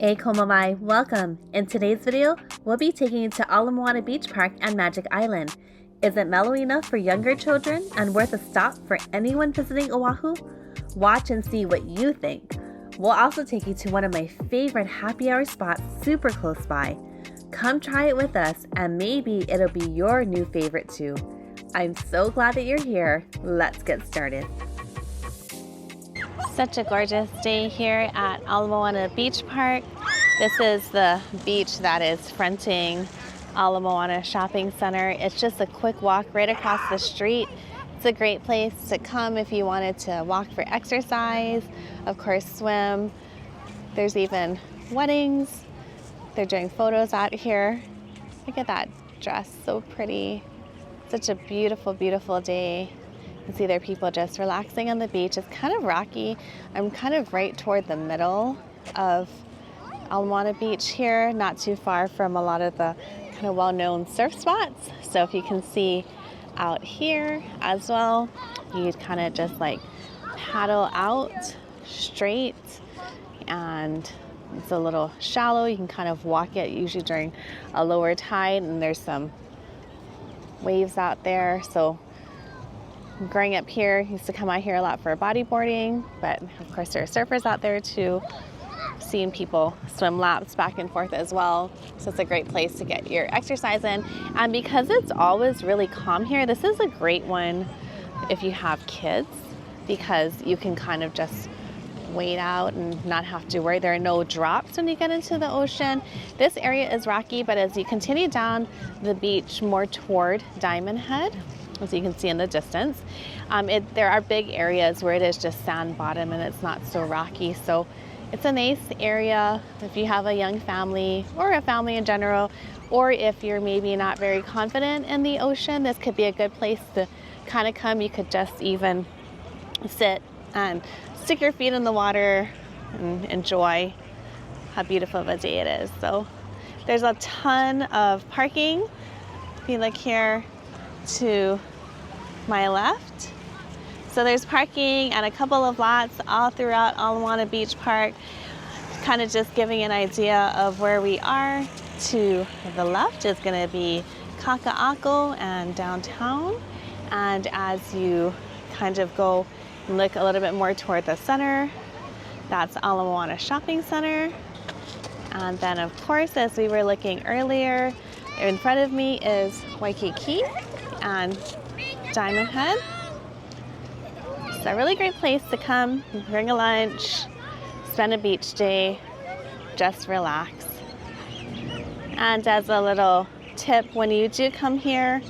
Hey Komamai, welcome! In today's video, we'll be taking you to Moana Beach Park and Magic Island. Is it mellow enough for younger children and worth a stop for anyone visiting Oahu? Watch and see what you think. We'll also take you to one of my favorite happy hour spots super close by. Come try it with us and maybe it'll be your new favorite too. I'm so glad that you're here. Let's get started. Such a gorgeous day here at Moana Beach Park. This is the beach that is fronting Moana Shopping Center. It's just a quick walk right across the street. It's a great place to come if you wanted to walk for exercise, of course swim. There's even weddings. They're doing photos out here. Look at that dress, so pretty. Such a beautiful, beautiful day. You can see there are people just relaxing on the beach. It's kind of rocky. I'm kind of right toward the middle of Moana Beach here, not too far from a lot of the kind of well-known surf spots. So if you can see out here as well, you kind of just like paddle out straight, and it's a little shallow. You can kind of walk it usually during a lower tide, and there's some waves out there. So growing up here, used to come out here a lot for bodyboarding, but of course there are surfers out there too. Seeing people swim laps back and forth as well. So it's a great place to get your exercise in. And because it's always really calm here, this is a great one if you have kids, because you can kind of just wade out and not have to worry. There are no drops when you get into the ocean. This area is rocky, but as you continue down the beach more toward Diamond Head, as you can see in the distance, there are big areas where it is just sand bottom and it's not so rocky. So it's a nice area if you have a young family or a family in general, or if you're maybe not very confident in the ocean, this could be a good place to kind of come. You could just even sit and stick your feet in the water and enjoy how beautiful of a day it is. So there's a ton of parking. If you look here to my left, so there's parking and a couple of lots all throughout Moana Beach Park, kind of just giving an idea of where we are. To the left is going to be Kaka'ako and downtown, and as you kind of go and look a little bit more toward the center, that's Moana Shopping Center. And then of course, as we were looking earlier, in front of me is Waikiki and Diamond Head. It's a really great place to come, bring a lunch, spend a beach day, just relax. And as a little tip, when you do come here,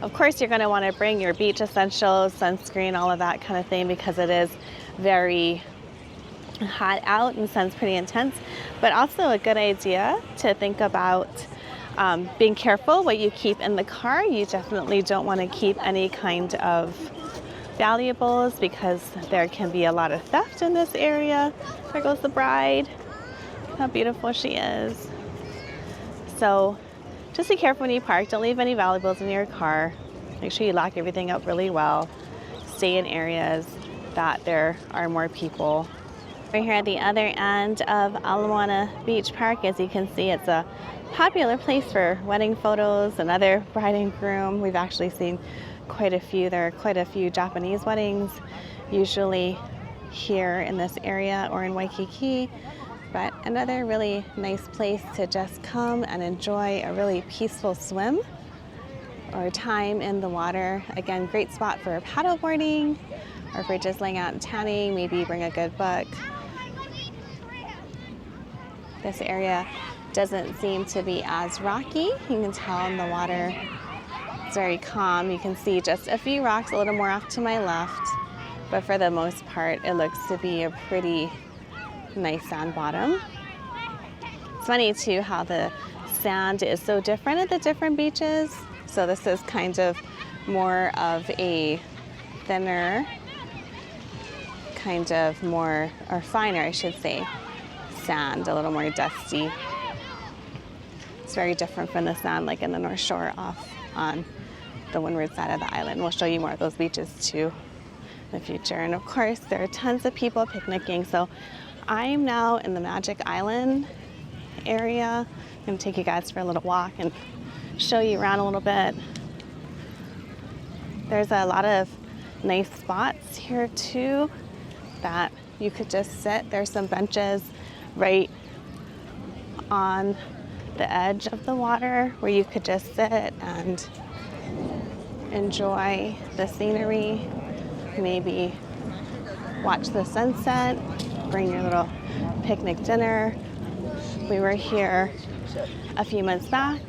of course you're going to want to bring your beach essentials, sunscreen, all of that kind of thing, because it is very hot out and sun's pretty intense. But also a good idea to think about being careful what you keep in the car. You definitely don't want to keep any kind of valuables, because there can be a lot of theft in this area. There goes the bride. How beautiful she is. So just be careful when you park. Don't leave any valuables in your car. Make sure you lock everything up really well. Stay in areas that there are more people. We're here at the other end of Moana Beach Park. As you can see, it's a popular place for wedding photos and other bride and groom. We've actually seen quite a few. There are quite a few Japanese weddings, usually here in this area or in Waikiki. But another really nice place to just come and enjoy a really peaceful swim or time in the water. Again, great spot for paddleboarding, or if you're just laying out and tanning, maybe bring a good book. This area doesn't seem to be as rocky. You can tell in the water it's very calm. You can see just a few rocks a little more off to my left, but for the most part it looks to be a pretty nice sand bottom. It's funny too how the sand is so different at the different beaches. So this is kind of more of a thinner, kind of more, or finer I should say, sand, a little more dusty. It's very different from the sand like in the North Shore off on the windward side of the island. We'll show you more of those beaches too in the future. And of course there are tons of people picnicking. So I'm now in the Magic Island area. I'm gonna take you guys for a little walk and show you around a little bit. There's a lot of nice spots here too that you could just sit. There's some benches right on the edge of the water where you could just sit and enjoy the scenery, maybe watch the sunset, bring your little picnic dinner. We were here a few months back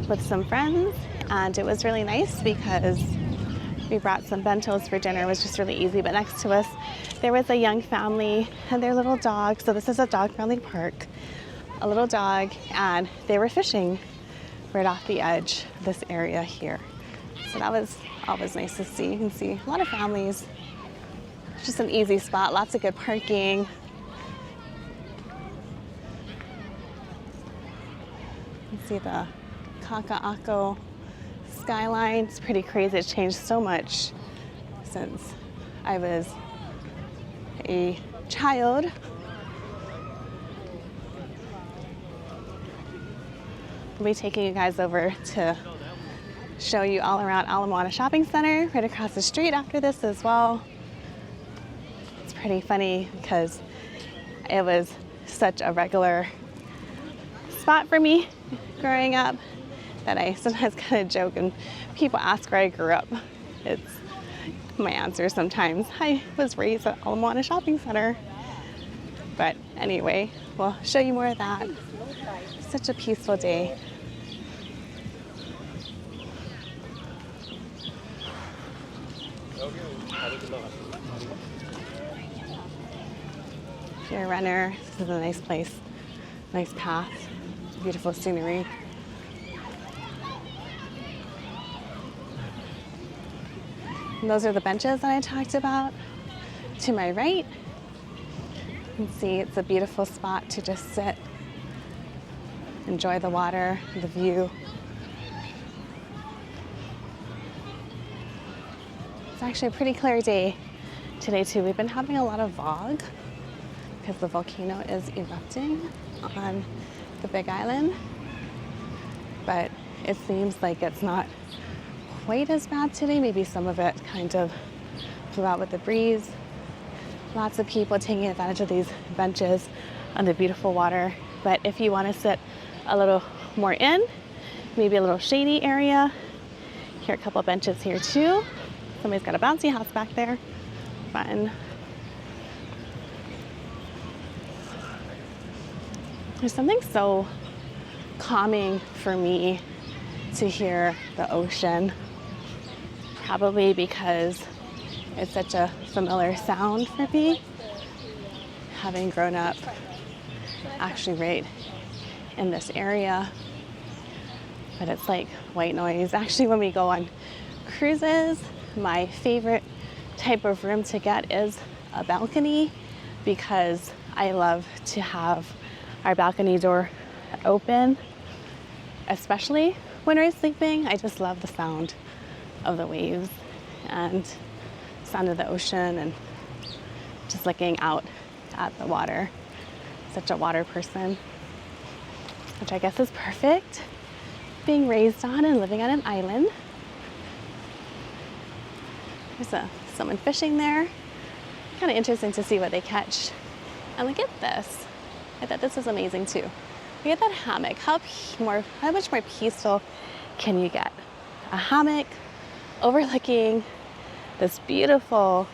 with some friends, and it was really nice because we brought some bentos for dinner. It was just really easy. But next to us, there was a young family and their little dog. So this is a dog-friendly park. A little dog, and they were fishing right off the edge of this area here. So that was always nice to see. You can see a lot of families. It's just an easy spot, lots of good parking. You can see the Kaka'ako skyline. It's pretty crazy. It's changed so much since I was a child. I'll be taking you guys over to show you all around Moana Shopping Center, right across the street after this as well. It's pretty funny because it was such a regular spot for me growing up that I sometimes kind of joke and people ask where I grew up. It's my answer sometimes. I was raised at Moana Shopping Center. But anyway, we'll show you more of that. Such a peaceful day. If you're a runner, this is a nice place, nice path, beautiful scenery. And those are the benches that I talked about. To my right, you can see it's a beautiful spot to just sit, enjoy the water, the view. It's actually a pretty clear day today too. We've been having a lot of fog because the volcano is erupting on the Big Island, but it seems like it's not quite as bad today. Maybe some of it kind of flew out with the breeze. Lots of people taking advantage of these benches on the beautiful water. But if you want to sit a little more in, maybe a little shady area, here are a couple benches here too. Somebody's got a bouncy house back there. Fun. There's something so calming for me to hear the ocean. Probably because it's such a familiar sound for me, having grown up actually right in this area. But it's like white noise. Actually, when we go on cruises, my favorite type of room to get is a balcony because I love to have our balcony door open, especially when we're sleeping. I just love the sound of the waves and sound of the ocean and just looking out at the water. Such a water person, which I guess is perfect, being raised on and living on an island. There's someone fishing there. Kind of interesting to see what they catch. And look at this. I thought this was amazing too. Look at that hammock. How much more peaceful can you get? A hammock overlooking this beautiful,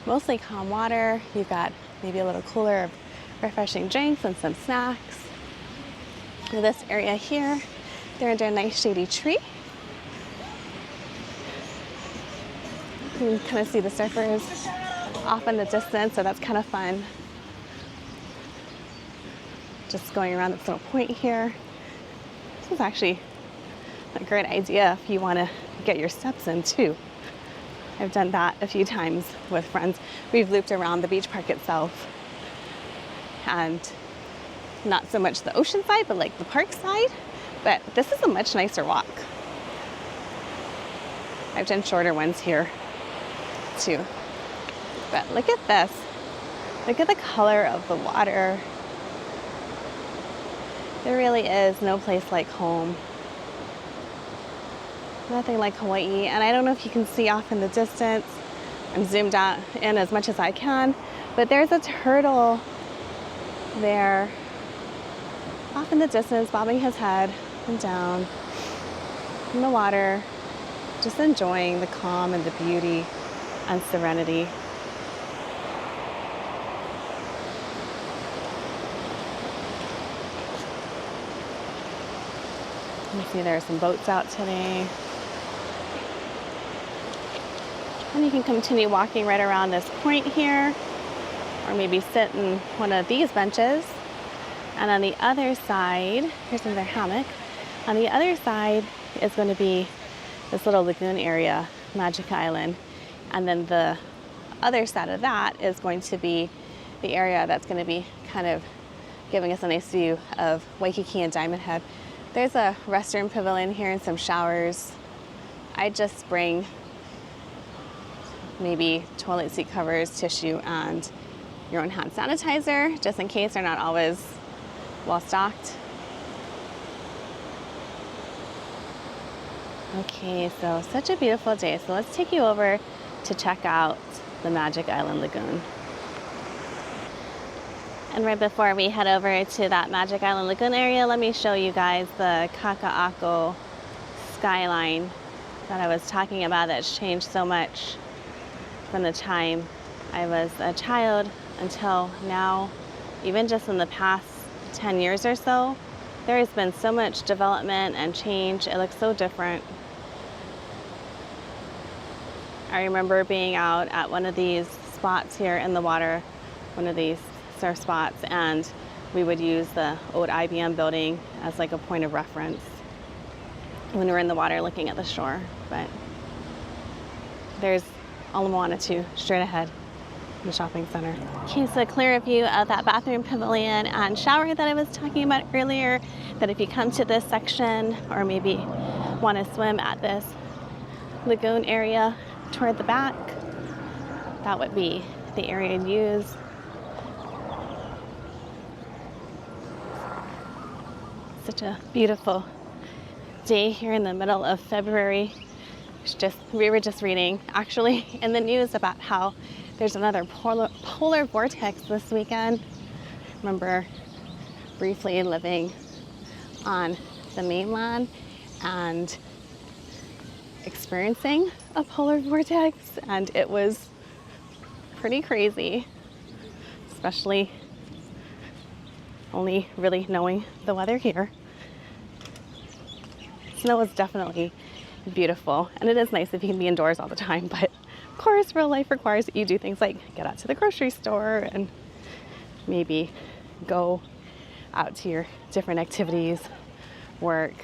mostly calm water. You've got maybe a little cooler of refreshing drinks and some snacks. In this area here, they're under a nice shady tree. You can kind of see the surfers off in the distance, so that's kind of fun. Just going around this little point here. This is actually a great idea if you want to get your steps in too. I've done that a few times with friends. We've looped around the beach park itself, and not so much the ocean side, but like the park side. But this is a much nicer walk. I've done shorter ones here too. But look at this. Look at the color of the water. There really is no place like home. Nothing like Hawaii. And I don't know if you can see off in the distance. I'm zoomed out in as much as I can, but there's a turtle there off in the distance, bobbing his head up and down in the water, just enjoying the calm and the beauty and serenity. You can see there are some boats out today. And you can continue walking right around this point here, or maybe sit in one of these benches. And on the other side, here's another hammock. On the other side is going to be this little lagoon area, Magic Island. And then the other side of that is going to be the area that's going to be kind of giving us a nice view of Waikiki and Diamond Head. There's a restroom pavilion here and some showers. I just bring maybe toilet seat covers, tissue, and your own hand sanitizer, just in case they're not always well stocked. Okay, so such a beautiful day. So let's take you over to check out the Magic Island Lagoon. And right before we head over to that Magic Island Lagoon area, let me show you guys the Kaka'ako skyline that I was talking about that's changed so much from the time I was a child until now. Even just in the past 10 years or so, there has been so much development and change. It looks so different. I remember being out at one of these spots here in the water, one of these surf spots, and we would use the old IBM building as like a point of reference when we were in the water looking at the shore. But there's Ala Moana 2 straight ahead in the shopping center. Okay, so a clear view of that bathroom pavilion and shower that I was talking about earlier, that if you come to this section or maybe want to swim at this lagoon area toward the back, that would be the area to use. Such a beautiful day here in the middle of February. We were just reading actually in the news about how there's another polar vortex this weekend. I remember briefly living on the mainland and experiencing a polar vortex, and it was pretty crazy, especially only really knowing the weather here. Snow is definitely beautiful, and it is nice if you can be indoors all the time, but of course real life requires that you do things like get out to the grocery store and maybe go out to your different activities, work,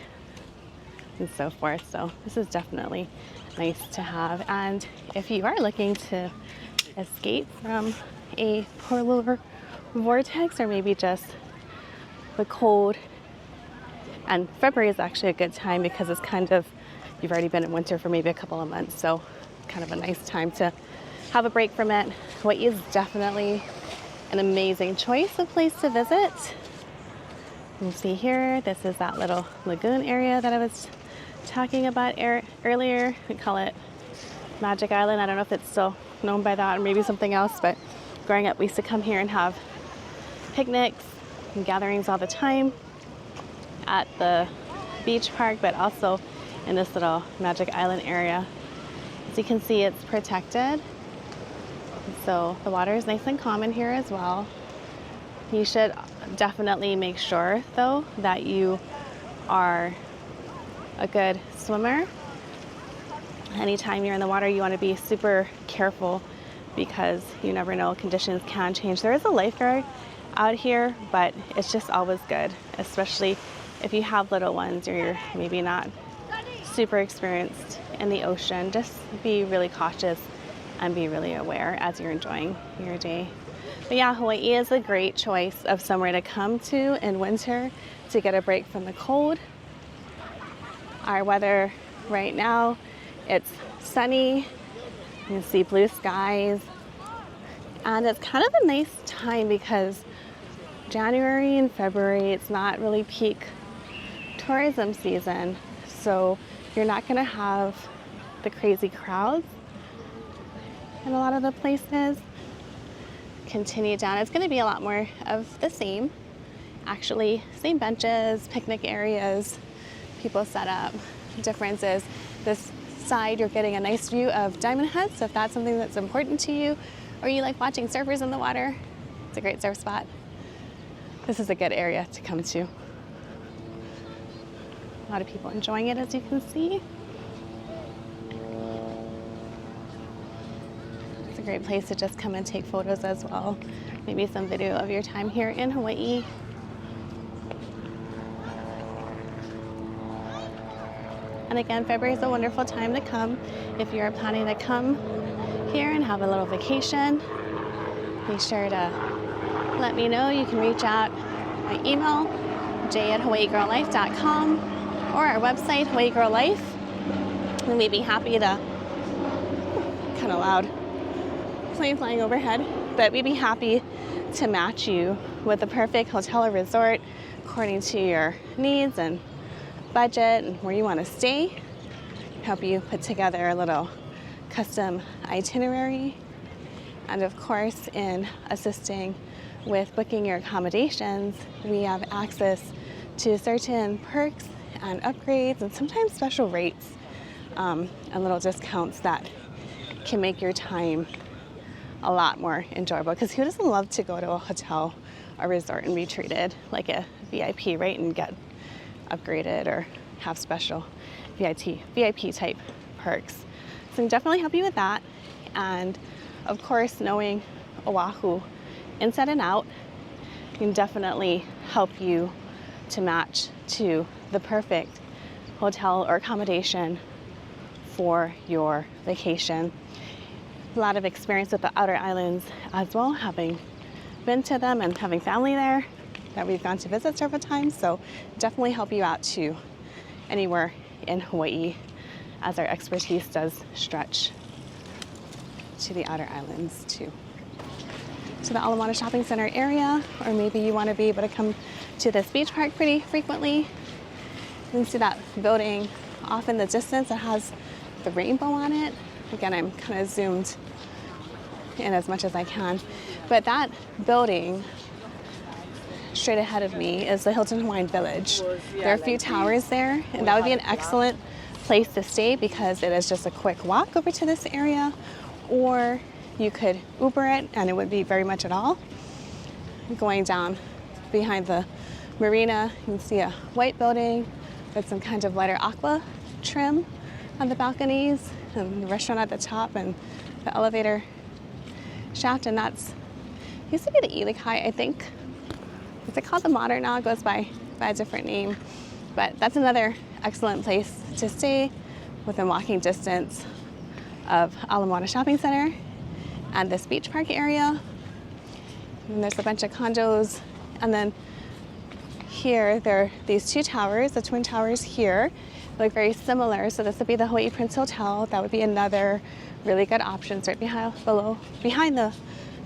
and so forth. So this is definitely nice to have. And if you are looking to escape from a polar vortex, or maybe just the cold, and February is actually a good time because it's kind of, you've already been in winter for maybe a couple of months, so kind of a nice time to have a break from it. Hawaii is definitely an amazing choice of place to visit. You see here, this is that little lagoon area that I was talking about earlier. We call it Magic Island. I don't know if it's still known by that or maybe something else, but growing up we used to come here and have picnics and gatherings all the time at the beach park, but also in this little Magic Island area. As you can see, it's protected, so the water is nice and calm in here as well. You should definitely make sure though that you are a good swimmer. Anytime you're in the water, you want to be super careful because you never know, conditions can change. There is a lifeguard out here, but it's just always good, especially if you have little ones or you're maybe not super experienced in the ocean. Just be really cautious and be really aware as you're enjoying your day. But yeah, Hawaii is a great choice of somewhere to come to in winter to get a break from the cold. Our weather right now, it's sunny, you can see blue skies, and it's kind of a nice time because January and February, it's not really peak tourism season, so you're not going to have the crazy crowds in a lot of the places. Continue down, it's going to be a lot more of the same. Actually, same benches, picnic areas, people set up. Difference is this side, you're getting a nice view of Diamond Head, so if that's something that's important to you, or you like watching surfers in the water, it's a great surf spot. This is a good area to come to. A lot of people enjoying it, as you can see. It's a great place to just come and take photos as well. Maybe some video of your time here in Hawaii. And again, February is a wonderful time to come. If you're planning to come here and have a little vacation, be sure to let me know. You can reach out my email, jay@hawaiigirllife.com, or our website, Hawaii Girl Life. And we'd be happy to, kind of loud, plane flying overhead, but we'd be happy to match you with the perfect hotel or resort according to your needs and budget and where you want to stay. Help you put together a little custom itinerary. And of course, in assisting with booking your accommodations, we have access to certain perks and upgrades and sometimes special rates and little discounts that can make your time a lot more enjoyable. Because who doesn't love to go to a hotel or resort and be treated like a VIP, right? And get upgraded or have special VIP type perks. So I can definitely help you with that. And of course, knowing Oahu inside and out can definitely help you to match to the perfect hotel or accommodation for your vacation. A lot of experience with the outer islands as well, having been to them and having family there that we've gone to visit several times. So definitely help you out to anywhere in Hawaii, as our expertise does stretch to the outer islands too. To the Ala Moana Shopping Center area, or maybe you want to be able to come to this beach park pretty frequently. You can see that building off in the distance that has the rainbow on it. Again, I'm kind of zoomed in as much as I can, but that building straight ahead of me is the Hilton Hawaiian Village. There are a few towers there, and that would be an excellent place to stay because it is just a quick walk over to this area, or you could Uber it and it would be very much at all. Going down behind the marina, you can see a white building with some kind of lighter aqua trim on the balconies, and the restaurant at the top and the elevator shaft, and that's used to be the Ilikai, I think. Is it called the Modern now? It goes by a different name. But that's another excellent place to stay within walking distance of Ala Moana Shopping Center and this beach park area. And there's a bunch of condos. And then here, there are these two towers, the twin towers here, look very similar. So this would be the Hawaii Prince Hotel. That would be another really good option right behind the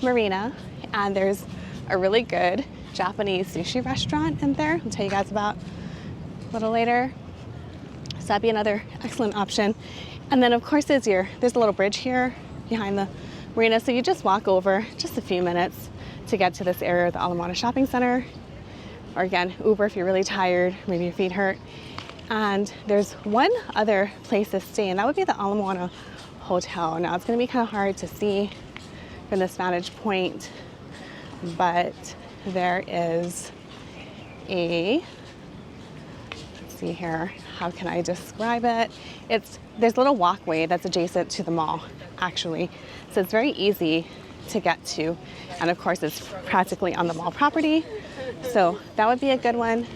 marina. And there's a really good Japanese sushi restaurant in there. I'll tell you guys about a little later. So that'd be another excellent option. And then of course there's a little bridge here behind the marina. So you just walk over just a few minutes to get to this area of the Ala Moana Shopping Center. Or again, Uber if you're really tired, maybe your feet hurt. And there's one other place to stay, and that would be the Ala Moana Hotel. Now it's gonna be kind of hard to see from this vantage point, but there is let's see here, how can I describe it? There's a little walkway that's adjacent to the mall, actually. So it's very easy to get to. And of course, it's practically on the mall property. So that would be a good one.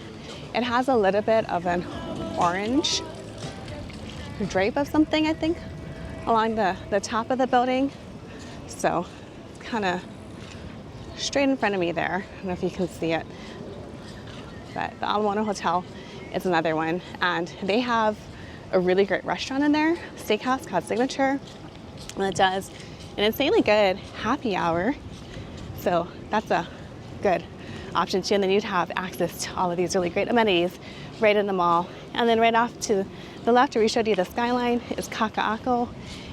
It has a little bit of an orange drape of something, I think, along the top of the building. So it's kind of straight in front of me there. I don't know if you can see it. But the Ala Moana Hotel is another one. And they have a really great restaurant in there, steakhouse called Signature. And it does an insanely good happy hour. So that's a good option too. And then you'd have access to all of these really great amenities right in the mall. And then right off to the left where we showed you the skyline is Kaka'ako,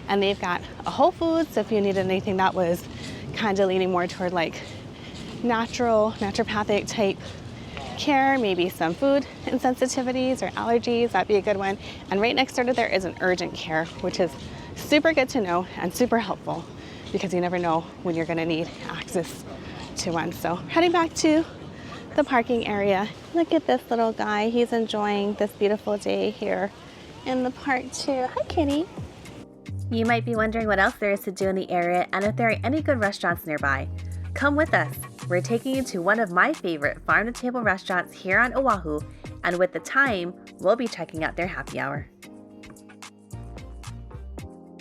and they've got a Whole Foods. So if you needed anything that was kind of leaning more toward like naturopathic type care, maybe some food insensitivities or allergies, that'd be a good one. And right next door to there is an urgent care, which is super good to know and super helpful because you never know when you're gonna need access to one. So heading back to the parking area. Look at this little guy. He's enjoying this beautiful day here in the park too. Hi, kitty. You might be wondering what else there is to do in the area and if there are any good restaurants nearby. Come with us. We're taking you to one of my favorite farm-to-table restaurants here on Oahu, and with the time, we'll be checking out their happy hour.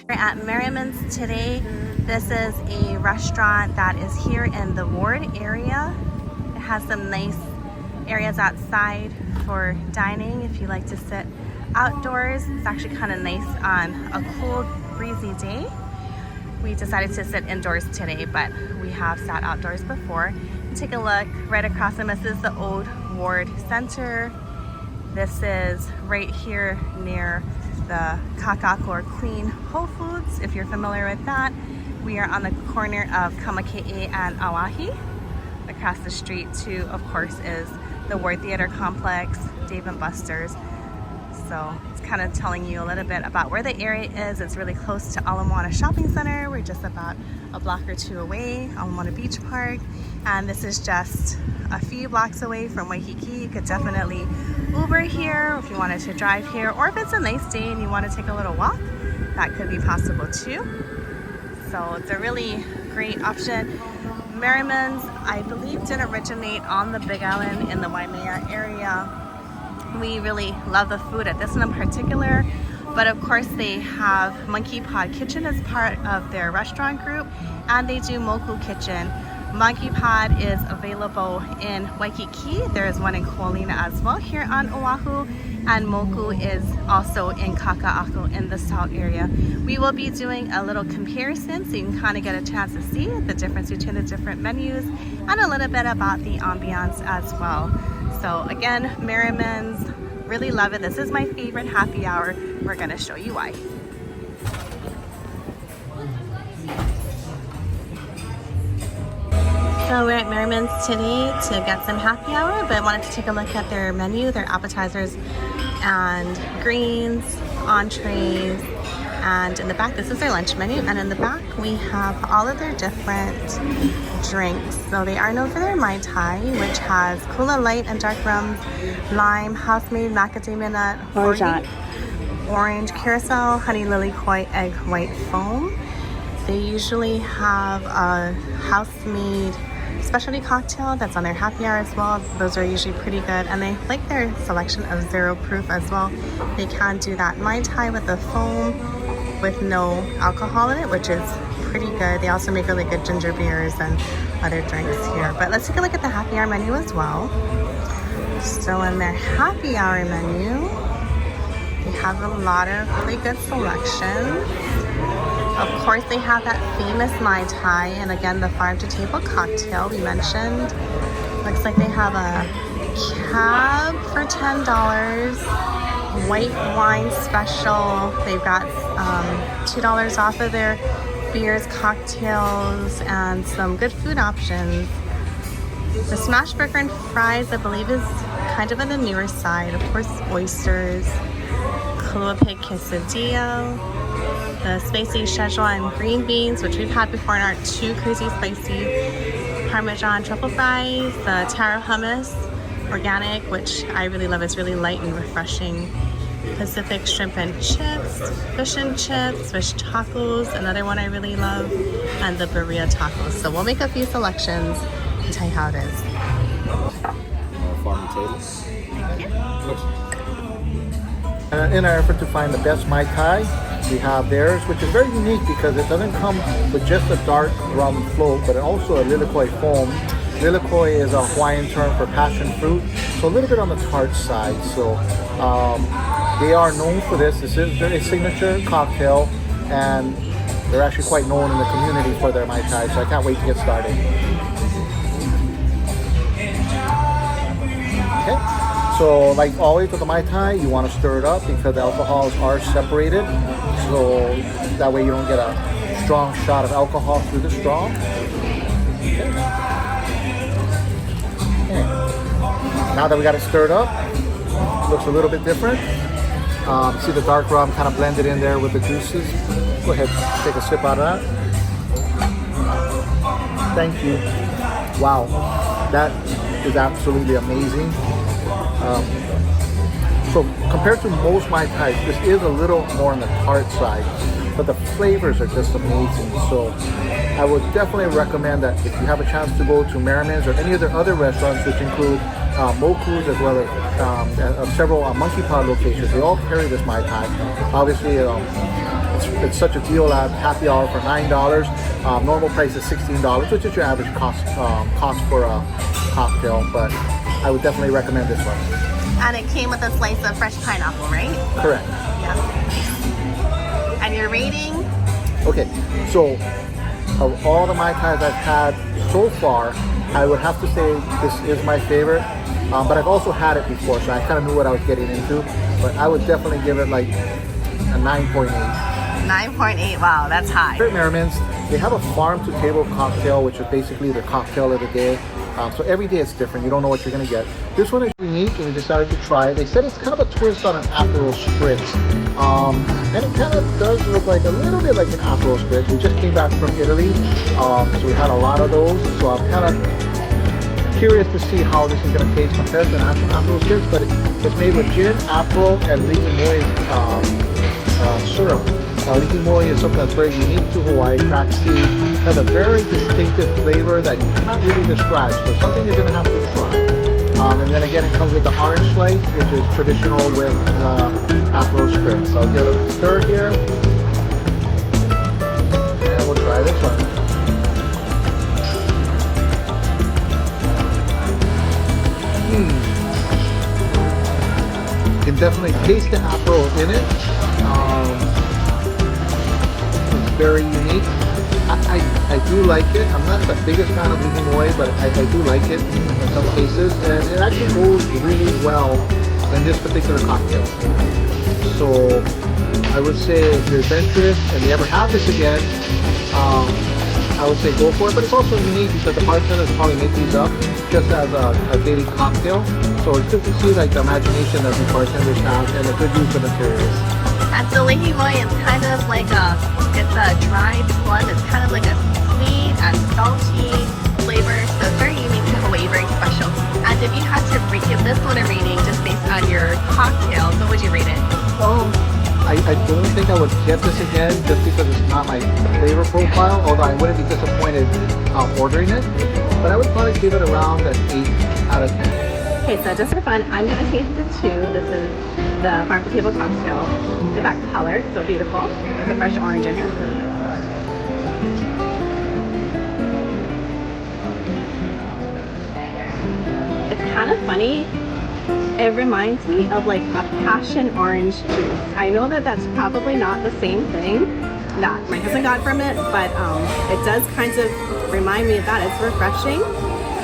We're at Merriman's today. This is a restaurant that is here in the Ward area. It has some nice areas outside for dining if you like to sit outdoors. It's actually kind of nice on a cool, breezy day. We decided to sit indoors today, but we have sat outdoors before. Take a look right across from us is the old Ward Center. This is right here near the Kaka'ako or Queen Whole Foods, if you're familiar with that. We are on the corner of Kamake'e and Awahi. Across the street too, of course, is the Ward Theater Complex, Dave & Buster's. So it's kind of telling you a little bit about where the area is. It's really close to Ala Moana Shopping Center. We're just about a block or two away, Ala Moana Beach Park. And this is just a few blocks away from Waikiki. You could definitely Uber here if you wanted to drive here, or if it's a nice day and you want to take a little walk, that could be possible too. So it's a really great option. Merriman's, I believe, did originate on the Big Island in the Waimea area. We really love the food at this one in particular, but of course they have Monkey Pod Kitchen as part of their restaurant group, and they do Moku Kitchen. Monkey Pod is available in Waikiki. There is one in Kualina as well here on Oahu, and Moku is also in Kaka'ako in the Salt area. We will be doing a little comparison so you can kind of get a chance to see the difference between the different menus and a little bit about the ambiance as well. So again, Merriman's, really love it. This is my favorite happy hour. We're gonna show you why. So we're at Merriman's today to get some happy hour, but I wanted to take a look at their menu, their appetizers and greens, entrees, and in the back, this is their lunch menu, and in the back we have all of their different drinks. So they are known for their Mai Tai, which has Kula Light and Dark Rum, Lime, House-Made Macadamia Nut, Orange, Carousel, Honey Lily Koi Egg White Foam. They usually have a house-made specialty cocktail that's on their happy hour as well. Those are usually pretty good, and they like their selection of zero proof as well. They can do that Mai Tai with the foam with no alcohol in it, which is pretty good. They also make really good ginger beers and other drinks here. But let's take a look at the happy hour menu as well. So in their happy hour menu, they have a lot of really good selections. Of course, they have that famous Mai Tai, and again, the farm-to-table cocktail we mentioned. Looks like they have a cab for $10, white wine special. They've got $2 off of their beers, cocktails, and some good food options. The smash burger and fries, I believe, is kind of on the newer side. Of course, oysters, Kalua Pig quesadilla, the spicy Szechuan green beans, which we've had before and aren't too crazy spicy, Parmesan truffle fries, the taro hummus, organic, which I really love. It's really light and refreshing. Pacific shrimp and chips, fish and chips, fish tacos, another one I really love, and the birria tacos. So we'll make a few selections and tell you how it is. Farm tables. Thank you. In our effort to find the best Mai Tai, we have theirs, which is very unique because it doesn't come with just a dark rum float, but also a lilikoi foam. Lilikoi is a Hawaiian term for passion fruit, so a little bit on the tart side. So they are known for this. This is their signature cocktail, and they're actually quite known in the community for their Mai Tai, so I can't wait to get started. Okay, so like always with the Mai Tai, you want to stir it up because the alcohols are separated. So that way you don't get a strong shot of alcohol through the straw. Okay. Okay. Now that we got it stirred up, it looks a little bit different. See the dark rum kind of blended in there with the juices. Go ahead, take a sip out of that. Thank you. Wow, that is absolutely amazing. So compared to most Mai Tais, this is a little more on the tart side, but the flavors are just amazing. So I would definitely recommend that if you have a chance to go to Merriman's or any of their other restaurants, which include Moku's as well as several Monkey Pod locations, they all carry this Mai Tai. Obviously, it's such a deal at happy hour for $9. Normal price is $16, which is your average cost for a cocktail, but I would definitely recommend this one. And it came with a slice of fresh pineapple, right? Correct. Yeah. And your rating? Okay, so of all the Mai Tais I've had so far, I would have to say this is my favorite. But I've also had it before, so I kind of knew what I was getting into. But I would definitely give it like a 9.8. 9.8, wow, that's high. Here at Merriman's, they have a farm-to-table cocktail, which is basically their cocktail of the day. So every day it's different. You don't know what you're going to get. This one is unique, and we decided to try it. They said it's kind of a twist on an Aperol Spritz. And it kind of does look like a little bit like an Aperol Spritz. We just came back from Italy, so we had a lot of those. So I'm kind of curious to see how this is going to taste compared to an actual Aperol Spritz. But it's made with gin, Aperol, and Lihimoy syrup. Lihimoy is something that's very unique to Hawaii. Cracked tea has a very distinctive flavor that you can't really describe. So something you're going to have to try. And then again, it comes with the orange slice, which is traditional with Aperol Spritz. So I'll give it a stir here. And we'll try this one. You can definitely taste the Aperol in it. It's very unique. I do like it. I'm not the biggest fan of Lihimoy, but I do like it in some cases, and it actually goes really well in this particular cocktail. So I would say if you're adventurous and you ever have this again, I would say go for it. But it's also unique because the bartenders probably make these up just as a daily cocktail. So it's good to see like the imagination that the bartenders have and the good use of materials. And so Lihimoy is kind of like it's a dried plum. It's kind of like a sweet and salty flavor. So it's very unique to Hawaii, very special. And if you had to give this one a rating just based on your cocktail, what would you rate it? I don't think I would get this again just because it's not my flavor profile, although I wouldn't be disappointed ordering it. But I would probably give it around an 8 out of 10. Okay, so just for fun, I'm going to taste the two. This is the farm to table cocktail. The back color, so beautiful. There's a fresh orange in here. It's kind of funny. It reminds me of like a passion orange juice. I know that that's probably not the same thing that my husband got from it, but it does kind of remind me of that. It's refreshing.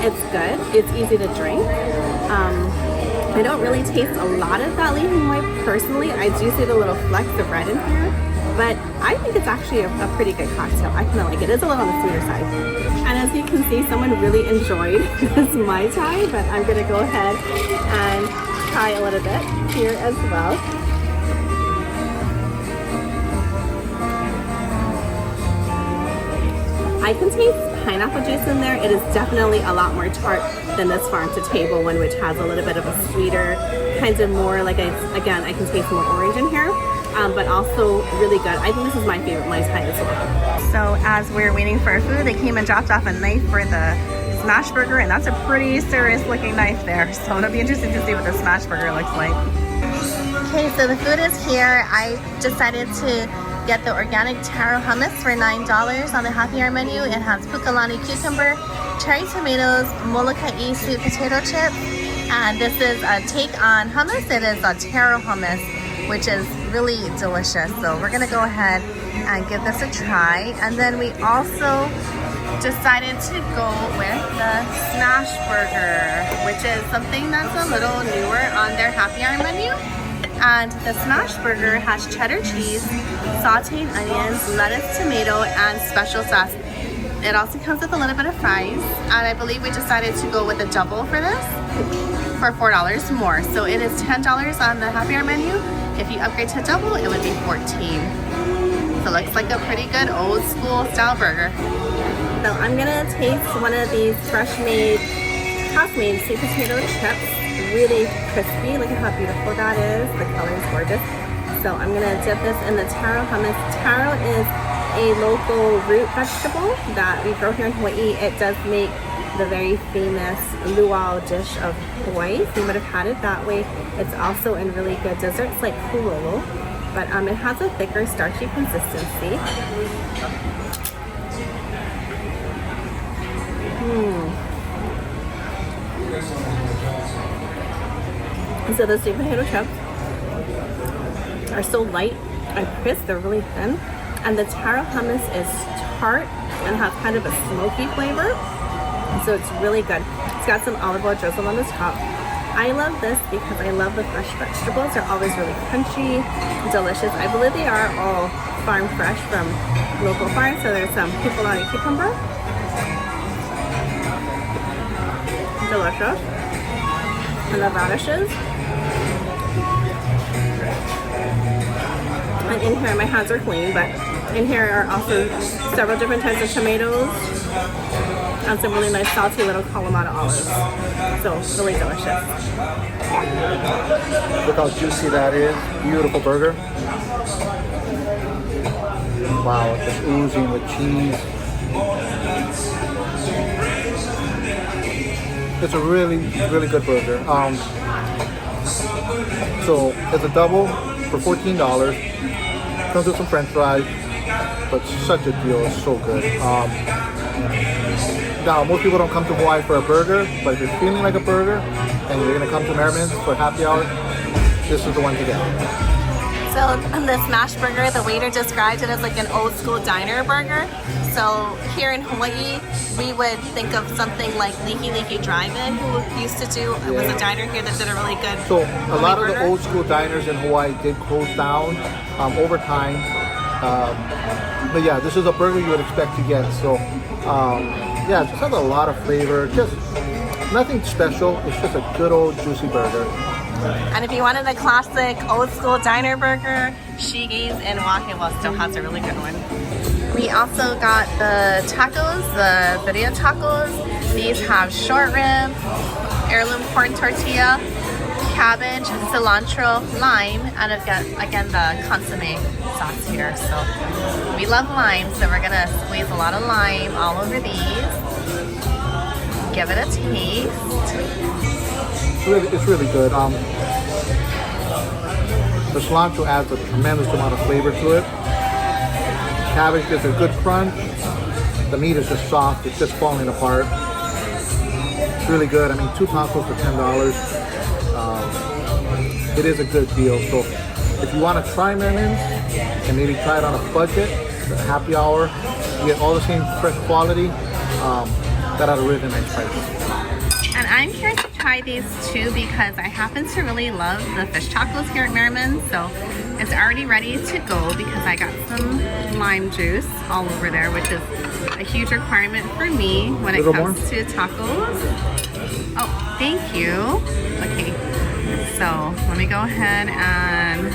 It's good. It's easy to drink. I don't really taste a lot of that Lihimoy personally. I do see the little flecks of red in here, but I think it's actually a pretty good cocktail. I kind of like it. It's a little on the sweeter side. And as you can see, someone really enjoyed this Mai Tai, but I'm going to go ahead and try a little bit here as well. I can taste pineapple juice in there. It is definitely a lot more tart than this farm to table one, which has a little bit of a sweeter, kind of more like again, I can taste more orange in here, but also really good. I think this is my favorite Mai Tai as well. So as we're waiting for our food, they came and dropped off a knife for the smash burger, and that's a pretty serious looking knife there. So it'll be interesting to see what the smash burger looks like. Okay, so the food is here. I decided to get the organic taro hummus for $9 on the happy hour menu. It has pukalani cucumber, cherry tomatoes, molokai sweet potato chips, and this is a take on hummus. It is a taro hummus, which is really delicious. So we're gonna go ahead and give this a try. And then we also decided to go with the smash burger, which is something that's a little newer on their happy hour menu. And the smash burger has cheddar cheese, sauteed onions, lettuce, tomato, and special sauce. It also comes with a little bit of fries, and I believe we decided to go with a double for this for $4 more. So it is $10 on the happy hour menu. If you upgrade to double, it would be $14. So it looks like a pretty good old school style burger. So I'm gonna taste one of these fresh made, house-made sweet potato chips. Really crispy, look at how beautiful that is. The color is gorgeous. So I'm gonna dip this in the taro hummus. Taro is a local root vegetable that we grow here in Hawaii. It does make the very famous luau dish of Hawaii. So you might have had it that way. It's also in really good desserts like kulolo, but it has a thicker starchy consistency. So the sweet potato chips are so light and crisp, they're really thin. And the taro hummus is tart and has kind of a smoky flavor. So it's really good. It's got some olive oil drizzle on the top. I love this because I love the fresh vegetables. They're always really crunchy, delicious. I believe they are all farm fresh from local farms. So there's some pipolani cucumber. Delicious. And the radishes. And in here, my hands are clean, but in here are also several different types of tomatoes and some really nice salty little Kalamata olives. So really delicious. Look how juicy that is. Beautiful burger. Wow, it's just oozing with cheese. It's a really, really good burger. So it's a double for $14. Comes with some French fries, but such a deal. It's so good. Now, most people don't come to Hawaii for a burger, but if you're feeling like a burger and you're gonna come to Merriman's for happy hour, this is the one to get. So the smash burger, the waiter described it as like an old school diner burger. So here in Hawaii, we would think of something like Leaky Leaky Drive-In, who used to do, it was a diner here that did a really good So a lot of burger. the old school diners in Hawaii did close down over time. But yeah, this is a burger you would expect to get. So yeah, it just has a lot of flavor. Just nothing special. It's just a good old juicy burger. And if you wanted a classic old school diner burger, Shige's in Oahu still has a really good one. We also got the tacos, the birria tacos. These have short rib, heirloom corn tortilla, cabbage, cilantro, lime, and again the consomme sauce here. So we love lime, so we're gonna squeeze a lot of lime all over these. Give it a taste. It's really good. The cilantro adds a tremendous amount of flavor to it. Cabbage gets a good crunch. The meat is just soft. It's just falling apart. It's really good. I mean, 2 tacos for $10. It is a good deal. So if you want to try Merriman's and maybe try it on a budget, the happy hour, you get all the same fresh quality. That at a really nice price. And I'm here to try these too because I happen to really love the fish tacos here at Merriman. So it's already ready to go because I got some lime juice all over there, which is a huge requirement for me when it comes to tacos. Oh, thank you. Okay, so let me go ahead and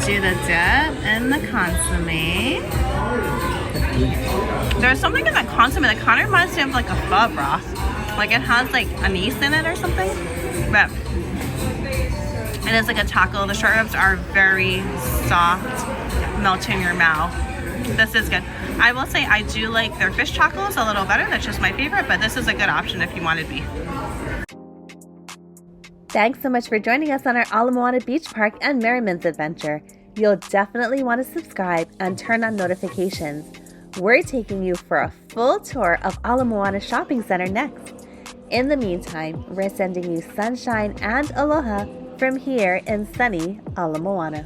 do the dip in the consomme. There's something in the consomme that kind of reminds me of like a pho broth. Like it has like anise in it or something. But it is like a taco. The short ribs are very soft, melt in your mouth. This is good. I will say I do like their fish tacos a little better. That's just my favorite, but this is a good option if you wanted beef. Thanks so much for joining us on our Moana Beach Park and Merriman's adventure. You'll definitely want to subscribe and turn on notifications. We're taking you for a full tour of Moana Shopping Center next. In the meantime, we're sending you sunshine and aloha from here in sunny Moana.